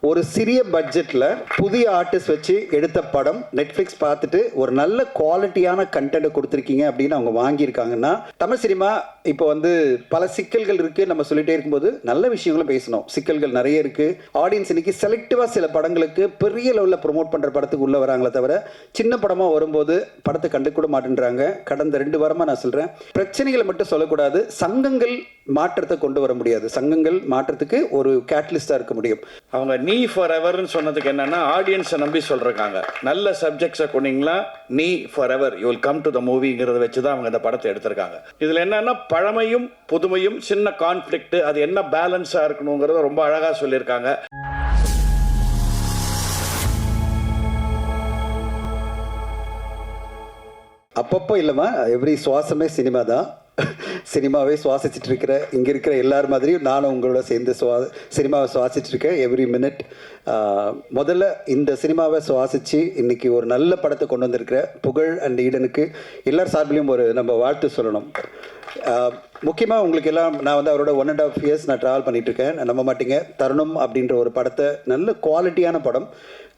ஒரு சிறிய பட்ஜெட்டில் புதிய ஆர்டிஸ்ட் வச்சு எடுத்த படம் நெட்ஃப்ளிக்ஸ் பார்த்துட்டு ஒரு நல்ல குவாலிட்டியான கண்டென்ட்டை கொடுத்துருக்கீங்க அப்படின்னு அவங்க வாங்கியிருக்காங்கன்னா, தமிழ் சினிமா இப்போ வந்து பல சிக்கல்கள் இருக்குது நம்ம சொல்லிகிட்டே இருக்கும்போது நல்ல விஷயங்களும் பேசணும். சிக்கல்கள் நிறைய இருக்குது. ஆடியன்ஸ் இன்னைக்கு செலக்டிவாக சில படங்களுக்கு பெரிய லெவலில் ப்ரொமோட் பண்ணுற படத்துக்கு உள்ளே வராங்களே தவிர சின்ன படமாக வரும்போது படத்தை கண்டுக்கூட மாட்டேன்றாங்க. கடந்த 2 வாரமாக நான் சொல்கிறேன், பிரச்சனைகளை மட்டும் சொல்லக்கூடாது, சங்கங்கள் மாற்றத்தை கொண்டு வர முடியாது. சங்கங்கள் மாற்றத்துக்கு ஒரு கேட்டலிஸ்டாக இருக்க முடியும். அவங்க நீ ஃபார் எவர்னு சொன்னதுக்கு என்னன்னா, ஆடியன்ஸை நம்பி சொல்றாங்க. நல்ல சப்ஜெக்ட்ஸை கொண்டீங்களா, நீ for ever you will come to the மூவிங்கிறத வச்சு தான் அவங்க இந்த படத்தை எடுத்திருக்காங்க. இதில் என்னன்னா, பழமையும் புதுமையும் சின்ன கான்ஃப்ளிக்ட், அது என்ன பேலன்ஸாக இருக்கணுங்கிறத ரொம்ப அழகாக சொல்லியிருக்காங்க. அப்பப்போ இல்லைம்மா, எவ்ரி சுவாசமே சினிமா தான். சினிமாவே சுவாசிச்சுட்டு இருக்கிற இங்கே இருக்கிற எல்லார் மாதிரியும் நானும் உங்களோட சேர்ந்து சினிமாவை சுவாசிச்சுட்டு இருக்கேன் எவ்ரி மினிட். முதல்ல இந்த சினிமாவை சுவாசித்து இன்றைக்கி ஒரு நல்ல படத்தை கொண்டு வந்திருக்கிற புகழ் அண்ட் ஈடனுக்கு எல்லார் சார்பிலையும் ஒரு நம்ம வாழ்த்து சொல்லணும். முக்கியமாக உங்களுக்கு எல்லாம் நான் வந்து அவரோட 1.5 years நான் ட்ராவல் பண்ணிகிட்ருக்கேன். நம்ப மாட்டீங்க, தருணம் அப்படின்ற ஒரு படத்தை நல்ல குவாலிட்டியான படம்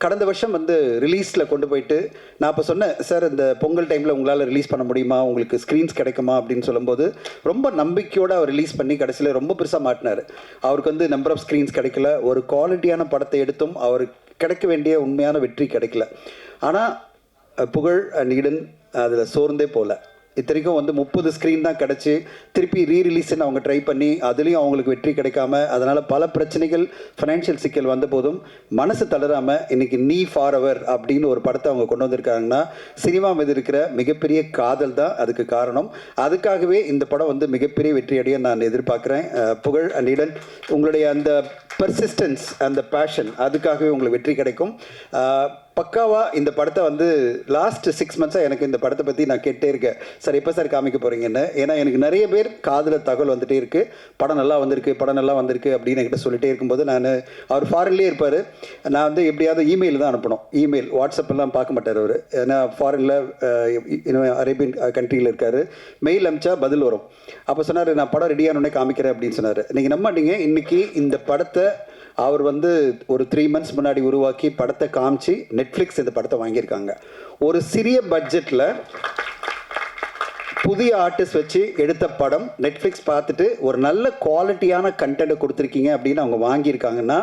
கடந்த வருஷம் வந்து ரிலீஸில் கொண்டு போயிட்டு நான் இப்போ சொன்னேன், சார் இந்த பொங்கல் டைமில் உங்களால் ரிலீஸ் பண்ண முடியுமா, உங்களுக்கு ஸ்க்ரீன்ஸ் கிடைக்குமா அப்படின்னு சொல்லும்போது ரொம்ப நம்பிக்கையோடு அவர் ரிலீஸ் பண்ணி கடைசியில் ரொம்ப பெருசாக மாட்டினார். அவருக்கு வந்து நம்பர் ஆஃப் ஸ்க்ரீன்ஸ் கிடைக்கல, ஒரு குவாலிட்டியான படத்தை எடுத்தும் அவருக்கு கிடைக்க வேண்டிய உண்மையான வெற்றி கிடைக்கல. ஆனால் புகழ் அண்ட் ஈடன் அதில் சோர்ந்தே போகல. இத்தனைக்கும் வந்து 30 ஸ்க்ரீன் தான் கிடச்சி திருப்பி ரீரிலீஸ்ன்னு அவங்க ட்ரை பண்ணி அதுலேயும் அவங்களுக்கு வெற்றி கிடைக்காம, அதனால் பல பிரச்சனைகள், ஃபைனான்ஷியல் சிக்கல் வந்த போதும் மனசு தளராமல் இன்றைக்கி நீ ஃபார் எவர் அப்படின்னு ஒரு படத்தை அவங்க கொண்டு வந்திருக்காங்கன்னா, சினிமா மீது இருக்கிற மிகப்பெரிய காதல் தான் அதுக்கு காரணம். அதுக்காகவே இந்த படம் வந்து மிகப்பெரிய வெற்றியடைய நான் எதிர்பார்க்குறேன். புகழ் அண்ட் ஈடன், உங்களுடைய அந்த பர்சிஸ்டன்ஸ், அந்த பேஷன், அதுக்காகவே உங்களுக்கு வெற்றி கிடைக்கும். பக்காவாக இந்த படத்தை வந்து லாஸ்ட் 6 months எனக்கு இந்த படத்தை பற்றி நான் கேட்டே இருக்கேன், சார் எப்போ சார் காமிக்க போகிறீங்கன்னு. ஏன்னா எனக்கு நிறைய பேர் காதில் தகவல் வந்துகிட்டே இருக்குது, படம் நல்லா வந்திருக்கு, படம் நல்லா வந்திருக்கு அப்படின்னு என்கிட்ட சொல்லிகிட்டே இருக்கும்போது, நான் அவர் ஃபாரின்லேயே இருப்பார், நான் வந்து எப்படியாவது இமெயில் தான் அனுப்பணும். இமெயில், வாட்ஸ்அப்பெல்லாம் பார்க்க மாட்டார் அவர், ஏன்னா ஃபாரினில் இன்னும் அரேபியன் கண்ட்ரியில் இருக்கார். மெயில் அனுப்பிச்சா பதில் வரும். அப்போ சொன்னார், நான் படம் ரெடியானோடனே காமிக்கிறேன் அப்படின்னு சொன்னார். நீங்கள் நம்ப மாட்டீங்க, இன்றைக்கி இந்த படத்தை அவர் வந்து ஒரு 3 months முன்னாடி உருவாக்கி படத்தை காமிச்சு நெட்ஃப்ளிக்ஸ் இந்த படத்தை வாங்கியிருக்காங்க. ஒரு சிறிய பட்ஜெட்டில் புதிய ஆர்டிஸ்ட் வச்சு எடுத்த படம் நெட்ஃப்ளிக்ஸ் பார்த்துட்டு ஒரு நல்ல குவாலிட்டியான கண்டென்ட்டை கொடுத்துருக்கீங்க அப்படின்னு அவங்க வாங்கியிருக்காங்கன்னா,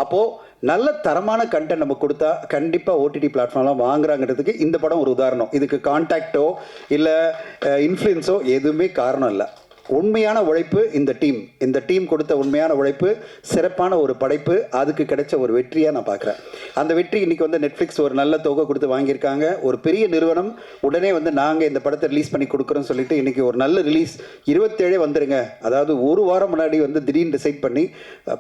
அப்போது நல்ல தரமான கண்டென்ட் நம்ம கொடுத்தா கண்டிப்பாக ஓடிடி பிளாட்ஃபார்ம்லாம் வாங்குறாங்கிறதுக்கு இந்த படம் ஒரு உதாரணம். இதுக்கு கான்டாக்டோ இல்லை இன்ஃப்ளூயன்ஸோ எதுவுமே காரணம் இல்லை. உண்மையான உழைப்பு இந்த டீம் கொடுத்த உண்மையான உழைப்பு, சிறப்பான ஒரு படைப்பு, அதுக்கு கிடைச்ச ஒரு வெற்றியாக நான் பார்க்குறேன். அந்த வெற்றி இன்றைக்கி வந்து நெட்ஃப்ளிக்ஸ் ஒரு நல்ல தொகை கொடுத்து வாங்கியிருக்காங்க. ஒரு பெரிய நிறுவனம் உடனே வந்து நாங்கள் இந்த படத்தை ரிலீஸ் பண்ணி கொடுக்குறோன்னு சொல்லிட்டு இன்றைக்கி ஒரு நல்ல ரிலீஸ் 27 வந்துருங்க, அதாவது ஒரு வாரம் முன்னாடி வந்து திடீர்னு டிசைட் பண்ணி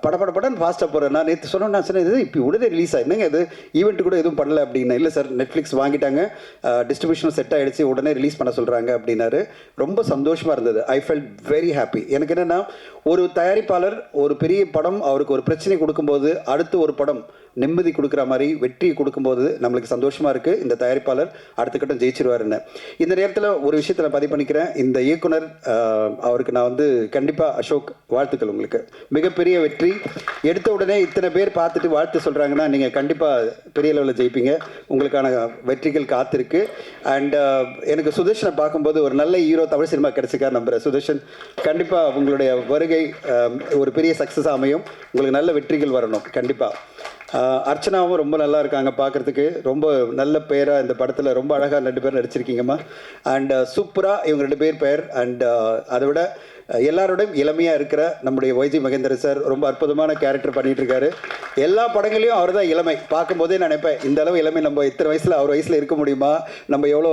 படன்னு ஃபாஸ்ட்டாக போகிறேன். நான் நேற்று நான் சொன்னேன், இது இப்போ உடனே ரிலீஸ் ஆகிடுங்க, இது ஈவெண்ட் கூட எதுவும் பண்ணல அப்படின்னு. இல்லை சார், நெட்ஃப்ளிக்ஸ் வாங்கிட்டாங்க, டிஸ்ட்ரிபியூஷனும் செட் ஆகிடுச்சு, உடனே ரிலீஸ் பண்ண சொல்கிறாங்க அப்படின்னாரு. ரொம்ப சந்தோஷமாக இருந்தது. I felt very happy. எனக்கு என்னென்னா, ஒரு தயாரிப்பாளர் ஒரு பெரிய படம் அவருக்கு ஒரு பிரச்சனை கொடுக்கும்போது அடுத்து ஒரு படம் நிம்மதி கொடுக்குற மாதிரி வெற்றியை கொடுக்கும்போது நம்மளுக்கு சந்தோஷமாக இருக்குது. இந்த தயாரிப்பாளர் அடுத்த கட்டம் ஜெயிச்சிருவாருன்னு. இந்த நேரத்தில் ஒரு விஷயத்தை நான் பதிவு பண்ணிக்கிறேன். இந்த இயக்குனர் அவருக்கு நான் வந்து கண்டிப்பாக அசோக், வாழ்த்துக்கள், உங்களுக்கு மிகப்பெரிய வெற்றி. எடுத்த உடனே இத்தனை பேர் பார்த்துட்டு வாழ்த்து சொல்கிறாங்கன்னா நீங்கள் கண்டிப்பாக பெரிய லெவலில் ஜெயிப்பீங்க. உங்களுக்கான வெற்றிகள் காத்திருக்கு. அண்ட் எனக்கு சுதர்ஷனை பார்க்கும்போது ஒரு நல்ல ஹீரோ தமிழ் சினிமா கிடைச்சிக்கா நம்புகிறேன். சுதர்ஷன், கண்டிப்பாக உங்களுடைய வருகை ஒரு பெரிய சக்ஸஸ் அமையும், உங்களுக்கு நல்ல வெற்றிகள் வரணும் கண்டிப்பாக. அர்ச்சனாவும் ரொம்ப நல்லா இருக்காங்க, பார்க்குறதுக்கு ரொம்ப நல்ல பேராக இந்த படத்தில் ரொம்ப அழகாக 2 பேர் நடிச்சிருக்கீங்கம்மா. அண்ட் சூப்பராக இவங்க 2 பேர் பெயர். அண்ட் அதை விட எல்லாரோடையும் இளமையாக இருக்கிற நம்முடைய வைஜி மகேந்திரன் சார் ரொம்ப அற்புதமான கேரக்டர் பண்ணிகிட்டு இருக்காரு. எல்லா படங்களையும் அவர் தான் இளமை. பார்க்கும்போதே நான் நினைப்பேன், இந்த அளவு இளமை நம்ம இத்தனை வயசில் அவர் வயசில் இருக்க முடியுமா, நம்ம எவ்வளோ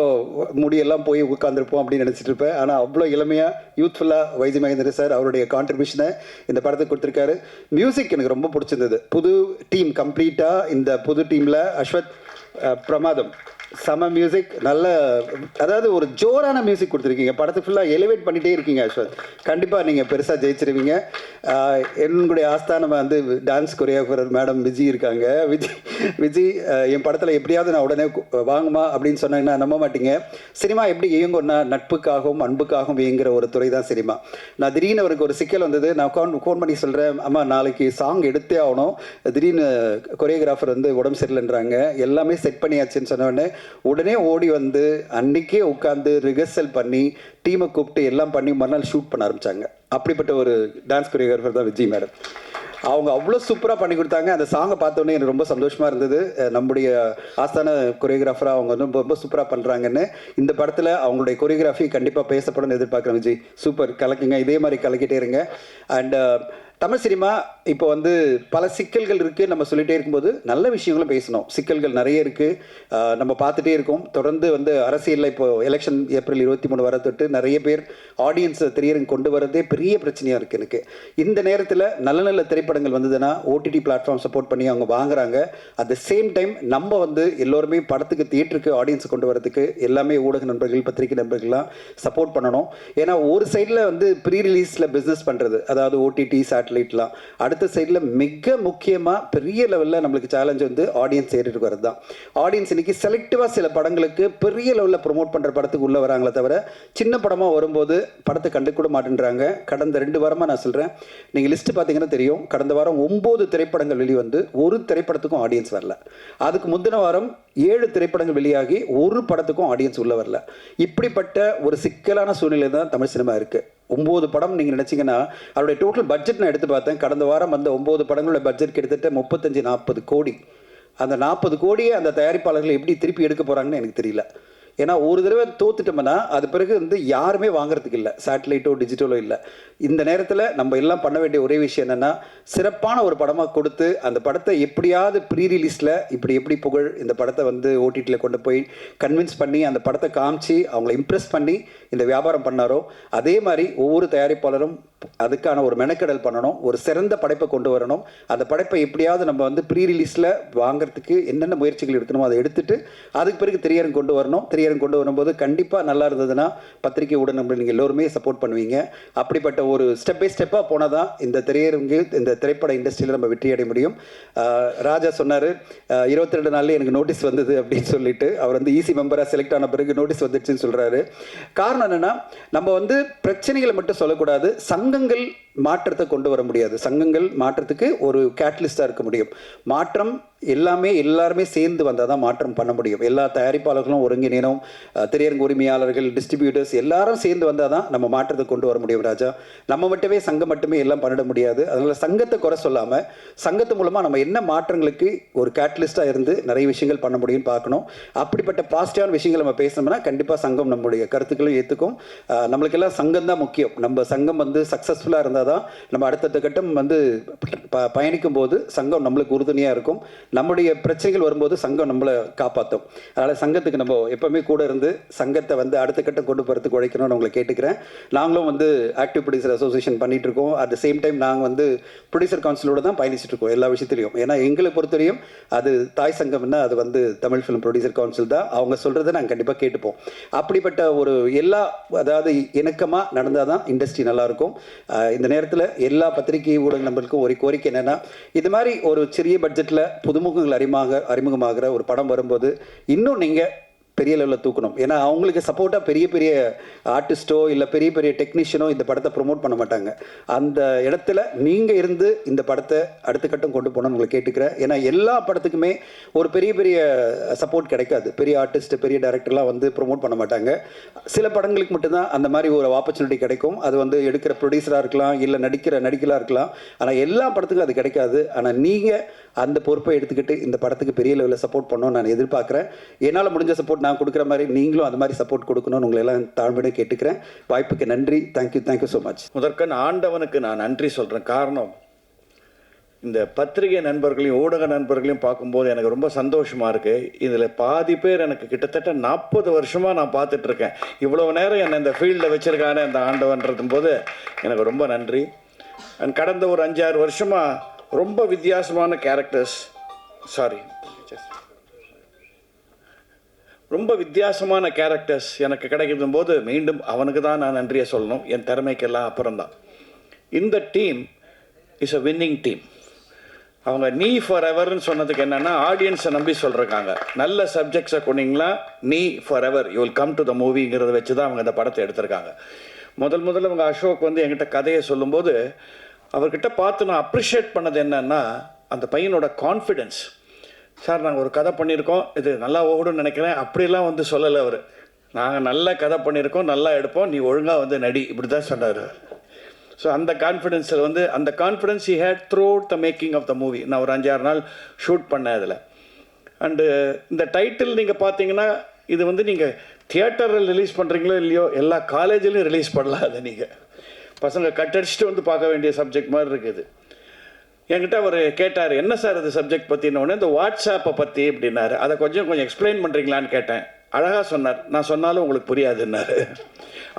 முடியெல்லாம் போய் உட்காந்துருப்போம் அப்படின்னு நினச்சிட்டு இருப்பேன். ஆனால் அவ்வளோ இளமையாக யூத்ஃபுல்லாக வைஜி மகேந்திரன் சார் அவருடைய கான்ட்ரிபியூஷனை இந்த படத்துக்கு கொடுத்துருக்காரு. மியூசிக் எனக்கு ரொம்ப பிடிச்சிருந்தது. புது டீம் கம்ப்ளீட்டாக, இந்த புது டீமில் அஸ்வத், பிரமாதம், செம மியூசிக், நல்ல அதாவது ஒரு ஜோரான மியூசிக் கொடுத்துருக்கீங்க. படத்தை ஃபுல்லாக எலிவேட் பண்ணிகிட்டே இருக்கீங்க அஸ்வத். கண்டிப்பாக நீங்கள் பெருசாக ஜெயிச்சிருவீங்க. என்னுடைய ஆஸ்தானம் வந்து டான்ஸ் கொரியோகிராஃபர் மேடம் விஜி இருக்காங்க. விஜி என் படத்தில் எப்படியாவது நான் உடனே வாங்குமா அப்படின்னு சொன்னாங்கன்னா நம்ப மாட்டீங்க. சினிமா எப்படி இயங்கும்னா நட்புக்காகவும் அன்புக்காகவும் இயங்குகிற ஒரு துறை தான் சினிமா. நான் திடீர்னு அவருக்கு ஒரு சிக்கல் வந்தது. நான் ஃபோன் பண்ணி சொல்கிறேன், அம்மா நாளைக்கு சாங் எடுத்தே ஆகணும், திடீர்னு கொரியோகிராஃபர் வந்து உடம்பு சரியில்லைன்றாங்க, எல்லாமே செட் பண்ணியாச்சுன்னு சொன்னோடனே உடனே ஓடி வந்து அன்றைக்கே உட்காந்து ரிஹர்சல் பண்ணி டீமை கூப்பிட்டு எல்லாம் பண்ணி மறுநாள் ஷூட் பண்ண ஆரம்பித்தாங்க. அப்படிப்பட்ட ஒரு டான்ஸ் கொரியோகிராஃபர் தான் விஜய் மேடம். அவங்க அவ்வளோ சூப்பராக பண்ணி கொடுத்தாங்க. அந்த சாங்கை பார்த்தோன்னே எனக்கு ரொம்ப சந்தோஷமாக இருந்தது. நம்முடைய ஆஸ்தான கொரியோகிராஃபராக அவங்க வந்து ரொம்ப சூப்பராக பண்ணுறாங்கன்னு. இந்த படத்தில் அவங்களுடைய கொரியோகிராஃபி கண்டிப்பாக பேசப்படணும்னு எதிர்பார்க்குறேன். விஜய் சூப்பர், கலக்குங்க, இதே மாதிரி கலக்கிட்டே இருங்க. அண்ட் தமிழ் சினிமா இப்போ வந்து பல சிக்கல்கள் இருக்குது. நம்ம சொல்லிகிட்டே இருக்கும்போது நல்ல விஷயங்களும் பேசணும். சிக்கல்கள் நிறைய இருக்குது, நம்ம பார்த்துட்டே இருக்கோம். தொடர்ந்து வந்து அரசியலில் இப்போது எலெக்ஷன் ஏப்ரல் 23 வர தொட்டு நிறைய பேர் ஆடியன்ஸை திரையரங்கு கொண்டு வரதே பெரிய பிரச்சனையாக இருக்குது எனக்கு. இந்த நேரத்தில் நல்ல நல்ல திரைப்படங்கள் வந்ததுன்னா ஓடிடி பிளாட்ஃபார்ம் சப்போர்ட் பண்ணி அவங்க வாங்குறாங்க. அட் த சேம் டைம் நம்ம வந்து எல்லோருமே படத்துக்கு தியேட்டருக்கு ஆடியன்ஸை கொண்டு வரதுக்கு எல்லாமே ஊடக நண்பர்கள், பத்திரிகை நண்பர்கள்லாம் சப்போர்ட் பண்ணணும். ஏன்னா ஒரு சைடில் வந்து ப்ரீ ரிலீஸில் பிஸ்னஸ் பண்ணுறது, அதாவது ஓடிடி சேட்டலைட்லாம், அடுத்த சைடில் மிக முக்கியமாக பெரிய லெவலில் நம்மளுக்கு சேலஞ்ச் வந்து ஆடியன்ஸ் ஏறிட்டு வரது தான். ஆடியன்ஸ் இன்னைக்கு செலக்டிவாக சில படங்களுக்கு பெரிய லெவலில் ப்ரொமோட் பண்ணுற படத்துக்கு உள்ளே வராங்களே தவிர சின்ன படமாக வரும்போது படத்தை கண்டு கூட மாட்டேன்றாங்க. கடந்த 2 வாரமாக நான் சொல்கிறேன், நீங்கள் லிஸ்ட்டு பார்த்தீங்கன்னா தெரியும். கடந்த வாரம் 9 திரைப்படங்கள் வெளிவந்து ஒரு திரைப்படத்துக்கும் ஆடியன்ஸ் வரல. அதுக்கு முந்தின வாரம் 7 திரைப்படங்கள் வெளியாகி ஒரு படத்துக்கும் ஆடியன்ஸ் உள்ளே வரல. இப்படிப்பட்ட ஒரு சிக்கலான சூழ்நிலை தான் தமிழ் சினிமா இருக்குது. 9 படம் நீங்கள் நினச்சிங்கன்னா அவருடைய டோட்டல் பட்ஜெட் நான் எடுத்து பார்த்தேன். கடந்த வாரம் வந்த 9 படங்களோட பட்ஜெட் கிட்டத்தட்ட 35-40 கோடி. அந்த 40 கோடியை அந்த தயாரிப்பாளர்கள் எப்படி திருப்பி எடுக்க போகிறாங்கன்னு எனக்கு தெரியல. ஏன்னா ஒரு தடவை தோத்துட்டோம்னா அது பிறகு வந்து யாருமே வாங்குறதுக்கு இல்லை, சேட்டலைட்டோ டிஜிட்டலோ இல்லை. இந்த நேரத்தில் நம்ம எல்லாம் பண்ண வேண்டிய ஒரே விஷயம் என்னென்னா, சிறப்பான ஒரு படமாக கொடுத்து அந்த படத்தை எப்படியாவது ப்ரீ ரிலீஸில் எப்படி புகழ் இந்த படத்தை வந்து ஓடிடியில் கொண்டு போய் கன்வின்ஸ் பண்ணி அந்த படத்தை காமிச்சு அவங்கள இம்ப்ரெஸ் பண்ணி இந்த வியாபாரம் பண்ணாரோ அதே மாதிரி ஒவ்வொரு தயாரிப்பாளரும் அதுக்கான ஒரு மெனக்கெடல் பண்ணணும். ஒரு சிறந்த படைப்பை கொண்டு வரணும். அந்த படைப்பை எப்படியாவது நம்ம வந்து ப்ரீ ரிலீஸில் வாங்கிறதுக்கு என்னென்ன முயற்சிகள் எடுக்கணுமோ அதை எடுத்துட்டு அதுக்கு பிறகு திரையரங்கு கொண்டு வரணும். திரையரங்கு கொண்டு வரும்போது கண்டிப்பாக நல்லா இருந்ததுன்னா பத்திரிகை ஊடகம் நீங்கள் எல்லோருமே சப்போர்ட் பண்ணுவீங்க. அப்படிப்பட்ட ஒரு ஸ்டெப் பை ஸ்டெப்பாக போனால் தான் இந்த திரையரங்கு, இந்த திரைப்பட இண்டஸ்ட்ரியில் நம்ம வெற்றி அடைய முடியும். ராஜா சொன்னார் 22 நாள்லேயே எனக்கு நோட்டீஸ் வந்தது அப்படின்னு சொல்லிட்டு. அவர் வந்து ஈசி மெம்பராக செலக்ட் ஆன பிறகு நோட்டீஸ் வந்துடுச்சுன்னு சொல்கிறாரு. காரணம் என்னென்னா, நம்ம வந்து பிரச்சனைகளை மட்டும் சொல்லக்கூடாது, சங்கங்கள் மாற்றத்தை கொண்டு வர முடியாது. சங்கங்கள் மாற்றத்துக்கு ஒரு கேட்டலிஸ்டாக இருக்க முடியும். மாற்றம் எல்லாருமே சேர்ந்து வந்தால் தான் மாற்றம் பண்ண முடியும். எல்லா தயாரிப்பாளர்களும் ஒருங்கிணைனும், திரையரங்கு உரிமையாளர்கள், டிஸ்ட்ரிபியூட்டர்ஸ் எல்லாரும் சேர்ந்து வந்தால் தான் நம்ம மாற்றத்தை கொண்டு வர முடியும். ராஜா, நம்ம மட்டுமே சங்கம் மட்டுமே எல்லாம் பண்ணிட முடியாது. அதனால் சங்கத்தை குறை சொல்லாமல் சங்கத்து மூலமாக நம்ம என்ன மாற்றங்களுக்கு ஒரு கேட்டலிஸ்டாக இருந்து நிறைய விஷயங்கள் பண்ண முடியும்னு பார்க்கணும். அப்படிப்பட்ட பாசிட்டிவான விஷயங்கள் நம்ம பேசணும்னா கண்டிப்பாக சங்கம் நம்முடைய கருத்துக்களும் ஏற்றுக்கும். நம்மளுக்கெல்லாம் சங்கம் தான் முக்கியம். நம்ம சங்கம் வந்து சக்ஸஸ்ஃபுல்லாக இருந்தால் தான் நம்ம அடுத்தடுத்த கட்டம் வந்து பயணிக்கும் போது சங்கம் நம்மளுக்கு உறுதுணையாக இருக்கும். நம்முடைய பிரச்சனைகள் வரும்போது சங்கம் நம்மளை காப்பாற்றும். அதனால் சங்கத்துக்கு நம்ம எப்போவுமே கூட இருந்து சங்கத்தை வந்து அடுத்த கட்டம் கொண்டு போகிறதுக்கு உழைக்கணும்னு உங்களை கேட்டுக்கிறேன். நாங்களும் வந்து ஆக்டிவ் ப்ரொடியூசர் அசோசியேஷன் பண்ணிகிட்டு இருக்கோம். அட் த சேம் டைம் நாங்கள் வந்து ப்ரொடியூசர் கவுன்சிலோடு தான் பயணிச்சுட்டு இருக்கோம் எல்லா விஷயத்துலையும். ஏன்னா எங்களை பொறுத்தவரையும் அது தாய் சங்கம்னா அது வந்து தமிழ் ஃபிலிம் ப்ரொடியூசர் கவுன்சில் தான். அவங்க சொல்கிறத நாங்கள் கண்டிப்பாக கேட்டுப்போம். அப்படிப்பட்ட ஒரு அதாவது இணக்கமாக நடந்தால் தான் இண்டஸ்ட்ரி நல்லாயிருக்கும். இந்த நேரத்தில் எல்லா பத்திரிகை ஊடக நம்பர்களுக்கும் ஒரு கோரிக்கை என்னென்னா, இது மாதிரி ஒரு சிறிய பட்ஜெட்டில் புதுமுகங்கள் அறிமுகமாகிற ஒரு படம் வரும்போது இன்னும் நீங்கள் பெரிய லெவலில் தூக்கணும். ஏன்னா அவங்களுக்கு சப்போர்ட்டாக பெரிய பெரிய ஆர்டிஸ்ட்டோ இல்லை பெரிய பெரிய டெக்னீஷியனோ இந்த படத்தை ப்ரொமோட் பண்ண மாட்டாங்க. அந்த இடத்துல நீங்கள் இருந்து இந்த படத்தை அடுத்த கட்டம் கொண்டு போகணும்னு உங்களை கேட்டுக்கிறேன். ஏன்னா எல்லா படத்துக்குமே ஒரு பெரிய பெரிய சப்போர்ட் கிடைக்காது. பெரிய ஆர்டிஸ்ட், பெரிய டைரக்டர்லாம் வந்து ப்ரொமோட் பண்ண மாட்டாங்க. சில படங்களுக்கு மட்டும்தான் அந்த மாதிரி ஒரு ஆப்பர்ச்சுனிட்டி கிடைக்கும். அது வந்து எடுக்கிற ப்ரொடியூசராக இருக்கலாம், இல்லை நடிகலாக இருக்கலாம். ஆனால் எல்லா படத்துக்கும் அது கிடைக்காது. ஆனால் நீங்கள் அந்த பொறுப்பை எடுத்துக்கிட்டு இந்த படத்துக்கு பெரிய லெவலில் சப்போர்ட் பண்ணணும்னு நான் எதிர்பார்க்குறேன். என்னால் முடிஞ்ச சப்போர்ட் நான் கொடுக்குற மாதிரி நீங்களும் அந்த மாதிரி சப்போர்ட் கொடுக்கணும்னு உங்களை எல்லாம் தாழ்மையோட கேட்டுக்கிறேன். வாய்ப்புக்கு நன்றி. Thank you so much. முதற்கண் ஆண்டவனுக்கு நான் நன்றி சொல்கிறேன். காரணம், இந்த பத்திரிகை நண்பர்களையும் ஊடக நண்பர்களையும் பார்க்கும்போது எனக்கு ரொம்ப சந்தோஷமாக இருக்குது. இதில் பாதி பேர் எனக்கு கிட்டத்தட்ட 40 வருஷமாக நான் பார்த்துட்ருக்கேன். இவ்வளோ நேரம் என்னை இந்த ஃபீல்டில் வச்சுருக்கானே இந்த ஆண்டவன்றதும் போது எனக்கு ரொம்ப நன்றி. அண்ட் கடந்த ஒரு 5-6 வருஷமாக ரொம்ப வித்தியாசமான கேரக்டர்ஸ், ரொம்ப வித்தியாசமான கேரக்டர்ஸ் எனக்கு கிடைக்கும் போது மீண்டும் அவனுக்கு தான் நான் நன்றியை சொல்லணும், என் திறமைக்கெல்லாம் அப்புறம்தான். இந்த team is a winning team. அவங்க நீ ஃபார் எவர்னு சொன்னதுக்கு என்னென்னா ஆடியன்ஸை நம்பி சொல்கிறாங்க. நல்ல சப்ஜெக்ட்ஸை கொண்டீங்களா நீ for ever you will come to the மூவிங்கிறத வச்சு தான் அவங்க இந்த படத்தை எடுத்திருக்காங்க. முதல்ல அவங்க அசோக் வந்து என்கிட்ட கதையை சொல்லும்போது அவர்கிட்ட பார்த்து நான் அப்ரிஷியேட் பண்ணது என்னன்னா அந்த பையனோட கான்ஃபிடென்ஸ். சார் நாங்கள் ஒரு கதை பண்ணியிருக்கோம், இது நல்லா ஓடும்னு நினைக்கிறேன், அப்படிலாம் வந்து சொல்லலை அவர். நாங்கள் நல்ல கதை பண்ணியிருக்கோம், நல்லா எடுப்போம், நீ ஒழுங்காக வந்து நடி, இப்படி தான் சொன்னார். ஸோ அந்த கான்ஃபிடென்ஸில் வந்து அந்த confidence he had throughout the making of the movie. நான் ஒரு 5-6 நாள் ஷூட் பண்ணேன் அதில். அண்டு இந்த டைட்டில் நீங்கள் பார்த்தீங்கன்னா இது வந்து நீங்கள் தியேட்டரில் ரிலீஸ் பண்ணுறீங்களோ இல்லையோ எல்லா காலேஜிலையும் ரிலீஸ் பண்ணலாம். அதை நீங்கள் பசங்க கட்டடிச்சுட்டு வந்து பார்க்க வேண்டிய சப்ஜெக்ட் மாதிரி இருக்குது. என்கிட்ட அவர் கேட்டார், என்ன சார் இது சப்ஜெக்ட் பற்றினோடனே இந்த வாட்ஸ்ஆப்பை பற்றி அப்படின்னாரு. அதை கொஞ்சம் எக்ஸ்பிளைன் பண்ணுறீங்களான்னு கேட்டேன். அழகாக சொன்னார். நான் சொன்னாலும் உங்களுக்கு புரியாதுன்னாரு.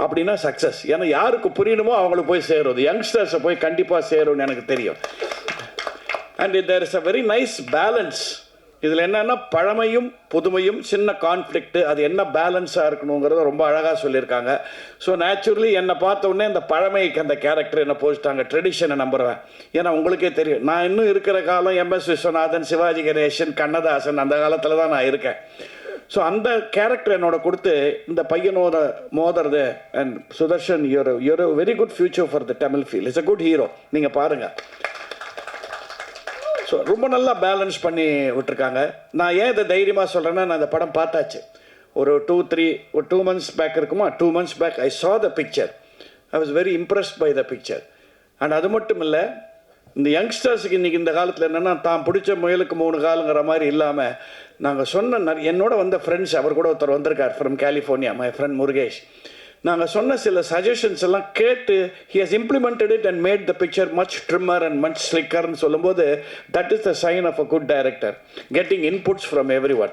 அப்படின்னா சக்ஸஸ். ஏன்னா யாருக்கு புரியணுமோ அவங்களுக்கு போய் சேரும், யங்ஸ்டர்ஸை போய் கண்டிப்பாக சேரும்னு எனக்கு தெரியும். And there is a very nice balance. இதில் என்னென்னா பழமையும் புதுமையும் சின்ன கான்ஃப்ளிக்ட்டு, அது என்ன பேலன்ஸாக இருக்கணுங்கிறத ரொம்ப அழகாக சொல்லியிருக்காங்க. ஸோ நேச்சுரலி என்னை பார்த்த உடனே இந்த பழமைக்கு அந்த கேரக்டர் என்ன போச்சுட்டாங்க, ட்ரெடிஷனை நம்புகிறேன். ஏன்னா உங்களுக்கே தெரியும் நான் இன்னும் இருக்கிற காலம் MS விஸ்வநாதன், சிவாஜி கணேசன், கண்ணதாசன், அந்த காலத்தில் தான் நான் இருக்கேன். ஸோ அந்த கேரக்டர் என்னோட கொடுத்து இந்த பையனோட மோதுறது. And Sudarshan your very good future for the Tamil field, it's a good hero, நீங்கள் பாருங்கள். ஸோ ரொம்ப நல்லா பேலன்ஸ் பண்ணி விட்டுருக்காங்க. நான் ஏன் இதை தைரியமாக சொல்கிறேன்னா நான் இந்த படம் பார்த்தாச்சு. ஒரு 2 months பேக் இருக்குமா, 2 months back I saw the picture. I was very impressed by the picture. And அது மட்டும் இல்லை, இந்த யங்ஸ்டர்ஸுக்கு இன்றைக்கி இந்த காலத்தில் என்னென்னா தான் பிடிச்ச முயலுக்கு 3 காலுங்கிற மாதிரி இல்லாமல் நாங்கள் சொன்ன என்னோட வந்த ஃப்ரெண்ட்ஸ், அவர் கூட ஒருத்தர் வந்திருக்கார் from California, my friend Murugesh. நாங்கள் சொன்ன சில சஜஷன்ஸ் எல்லாம் கேட்டு he has implemented it and made the picture much trimmer and much slicker ன்னு சொல்லும்போது that is the sign of a good director, getting inputs from everyone.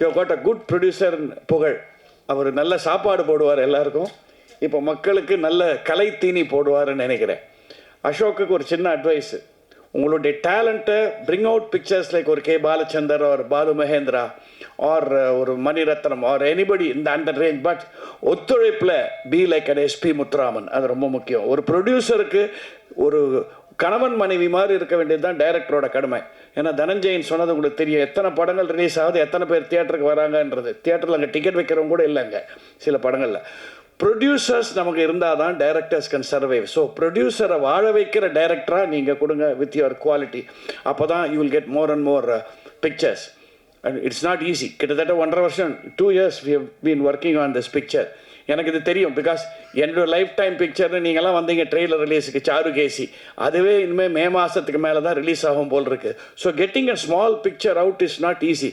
You got a good producer புகழ். அவர் நல்ல சாப்பாடு போடுவார் எல்லாருக்கும், இப்போ மக்களுக்கு நல்ல கலை தீனி போடுவார்னு நினைக்கிறேன். அசோக்குக்கு ஒரு சின்ன அட்வைஸு, உங்களுடைய டேலண்ட்டை பிரிங் அவுட் பிக்சர்ஸ் லைக் ஒரு கே பாலச்சந்தர் ஒரு பாலு மகேந்திரா ஆர் ஒரு மணிரத்னம் ஆர் எனிபடி இந்த அந்த ரேஞ்ச். பட் ஒத்துழைப்பில் be like an SP Muthuraman, அது ரொம்ப முக்கியம். ஒரு ப்ரொடியூசருக்கு ஒரு கணவன் மனைவி மாதிரி இருக்க வேண்டியது தான் டைரக்டரோட கடமை. ஏன்னா தனஞ்சயன் சொன்னது உங்களுக்கு தெரியும், எத்தனை படங்கள் ரிலீஸ் ஆகுது, எத்தனை பேர் தியேட்டருக்கு வராங்கன்றது. தியேட்டரில் அங்கே டிக்கெட் வைக்கிறவங்க கூட இல்லைங்க சில படங்களில். ப்ரொடியூசர்ஸ் நமக்கு இருந்தால் தான் டைரக்டர்ஸ் கேன் சர்வைவ். ஸோ ப்ரொடியூசரை வாழ வைக்கிற டைரக்டராக நீங்கள் கொடுங்க வித் யுவர் குவாலிட்டி. அப்போ தான் you will get more and more pictures. And it's not easy. கிட்டத்தட்ட 1.5 வருஷம் 2 years we have been working on this picture. எனக்கு இது தெரியும், பிகாஸ் என்னோட லைஃப் டைம் பிக்சர்னு நீங்கள்லாம் வந்தீங்க ட்ரெய்லர் ரிலீஸுக்கு சாருகேசி, அதுவே இனிமேல் மே மாதத்துக்கு மேலே தான் ரிலீஸ் ஆகும் போல் இருக்குது. So getting a small picture out is not easy.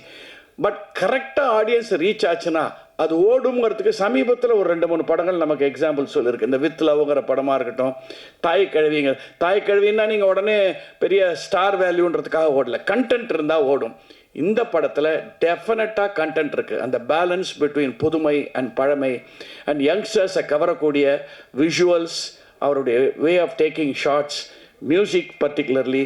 But கரெக்டாக ஆடியன்ஸ் ரீச் ஆச்சுன்னா அது ஓடுங்கிறதுக்கு சமீபத்தில் ஒரு 2-3 படங்கள் நமக்கு எக்ஸாம்பிள் சொல்லியிருக்கு. இந்த வித் லவ்ங்கிற படமாக இருக்கட்டும், தாய் கழுவின்னா நீங்கள் உடனே பெரிய ஸ்டார் வேல்யூன்றதுக்காக ஓடல, கண்டென்ட் இருந்தால் ஓடும். இந்த படத்தில் டெஃபினட்டாக கண்டென்ட் இருக்குது. அந்த பேலன்ஸ் பிட்வீன் புதுமை அண்ட் பழமை அண்ட் யங்ஸ்டர்ஸை கவரக்கூடிய விஷுவல்ஸ், அவருடைய way of taking shots, music particularly,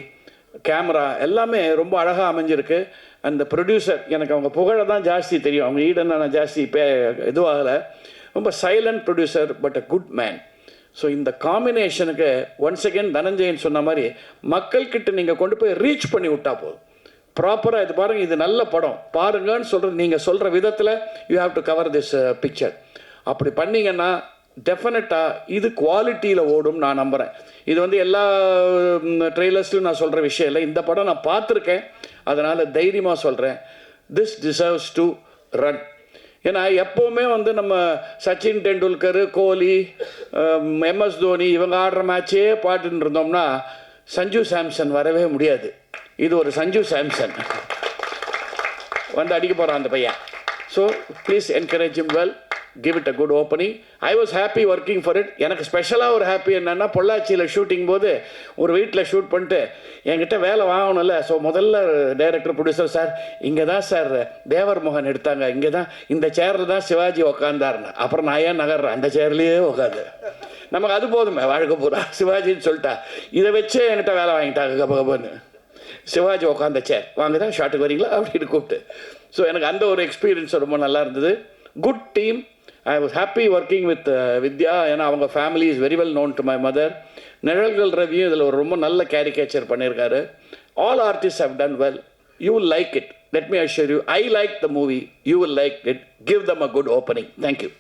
camera எல்லாமே ரொம்ப அழகாக அமைஞ்சிருக்கு. அந்த ப்ரொடியூசர் எனக்கு அவங்க புகழை தான் ஜாஸ்தி தெரியும், அவங்க ஈடனை நான் ஜாஸ்தி இதுவாகலை. ரொம்ப silent producer but a good man. So இந்த காம்பினேஷனுக்கு ஒன்ஸ் அகேன் தனஞ்சயன் சொன்ன மாதிரி மக்கள்கிட்ட நீங்கள் கொண்டு போய் ரீச் பண்ணி விட்டா போதும். ப்ராப்பராக இது பாருங்கள், இது நல்ல படம் பாருங்கன்னு சொல்கிறது நீங்கள் சொல்கிற விதத்தில் you have to cover this picture. அப்படி பண்ணிங்கன்னா டெஃபினட்டாக இது குவாலிட்டியில் ஓடும் நான் நம்புகிறேன். இது வந்து எல்லா ட்ரெய்லர்ஸ்லையும் நான் சொல்கிற விஷயம் இல்லை, இந்த படம் நான் பார்த்துருக்கேன், அதனால் தைரியமாக சொல்கிறேன், திஸ் டிசர்வ்ஸ் டு ரன். ஏன்னா எப்போவுமே வந்து நம்ம சச்சின் டெண்டுல்கர், கோலி, MS தோனி இவங்க ஆடுற மேட்சே பாட்டுன்னு இருந்தோம்னா சஞ்சு சாம்சன் வரவே முடியாது. இது ஒரு சஞ்சு சாம்சன் வந்து அடிக்க போகிறான் அந்த பையன். So please encourage him well, give it a good opening. I was happy working for it. எனக்கு ஸ்பெஷலாக ஒரு ஹாப்பி என்னென்னா, பொள்ளாச்சியில் ஷூட்டிங் போது ஒரு வீட்டில் ஷூட் பண்ணிட்டு என்கிட்ட வேலை வாங்கணும்ல. ஸோ முதல்ல டைரக்டர் ப்ரொடியூசர், சார் இங்கே தான் சார் தேவர் மோகன் எடுத்தாங்க, இங்கே தான் இந்த சேரில் தான் சிவாஜி உக்காந்தாருன்னு. அப்புறம் நான் ஏன் நகர்றேன், அந்த சேர்லேயே உட்காந்து நமக்கு அது போதுமே வாழ்க்கை பூரா சிவாஜின்னு சொல்லிட்டா. இதை வச்சே என்கிட்ட வேலை வாங்கிட்டாங்க கபகபன்னு. சிவாஜி உட்காந்த சேர் வாங்க தான் ஷாட்டுக்கு வரீங்களா அப்படின்னு கூப்பிட்டு ஸோ எனக்கு அந்த ஒரு எக்ஸ்பீரியன்ஸ் ரொம்ப நல்லா இருந்தது. Good team. I was happy working with Vidya. ஏன்னா அவங்க family is very well known to my mother. Nizhalgal ரவியும் இதில் ஒரு ரொம்ப நல்ல கேரிகேச்சர் பண்ணியிருக்காரு. All artist have done well. You will like it. Let me assure you, I like the movie. You will like it. Give them a good opening. Thank you.